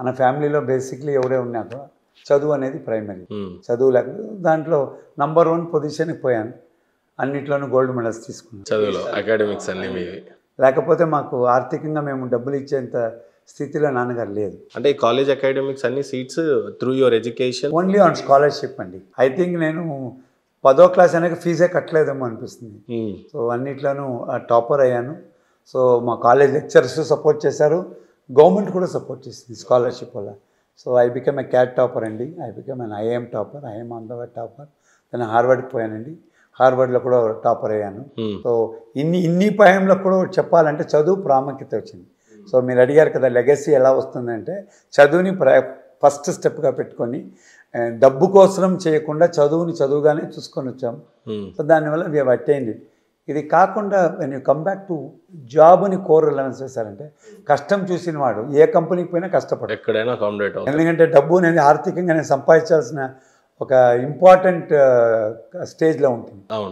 మన ఫ్యామిలీలో బేసిక్లీ ఎవరే ఉన్నా కూడా చదువు అనేది ప్రైమరీ. చదువు లేక దాంట్లో నంబర్ 1 పొజిషన్కి పోయాను. అన్నిట్లోనూ గోల్డ్ మెడల్స్ తీసుకున్నాను చదువులో. అకాడమిక్స్ అన్ని మీవి. లేకపోతే మాకు ఆర్థికంగా మేము డబ్బులు ఇచ్చేంత స్థితిలో నాన్నగారు లేదు. అంటే ఈ కాలేజ్ అకాడమిక్స్ అన్ని seats through your education? Only on scholarship అండి. ఐ థింక్ నేను 10వ క్లాస్ అనేది ఫీజే కట్టలేదేమో అనిపిస్తుంది. సో అన్నిట్లోనూ టాపర్ అయ్యాను. సో మా కాలేజ్ లెక్చరర్స్ సపోర్ట్ చేశారు, గవర్నమెంట్ కూడా సపోర్ట్ చేసింది స్కాలర్షిప్ వల్ల. So I become a CAT topper అండి. I become an IIM topper, IIM on the way topper. నేను హార్వర్డ్కి పోయానండి, హార్వర్డ్లో కూడా టాపర్ అయ్యాను. సో ఇన్ని పయంలో కూడా చెప్పాలంటే చదువు ప్రాముఖ్యత వచ్చింది. సో మీరు అడిగారు కదా లెగసీ ఎలా వస్తుందంటే, చదువుని ఫస్ట్ స్టెప్గా పెట్టుకొని డబ్బు కోసం చేయకుండా చదువుని చదువుగానే చూసుకొని వచ్చాము. సో దానివల్ల వి హావ్ అటైన్డ్. ఇది కాకుండా when you come back to జాబ్ని కోర్ రిలవెన్స్ చేశారంటే, కష్టం చూసిన వాడు ఏ కంపెనీకి పోయినా కష్టపడు, ఎక్కడైనా అకామిడేట్ అవుతుంది. ఎందుకంటే డబ్బు అనేది ఆర్థికంగా నేను సంపాదించాల్సిన ఒక ఇంపార్టెంట్ స్టేజ్లో ఉంటుంది. అవును.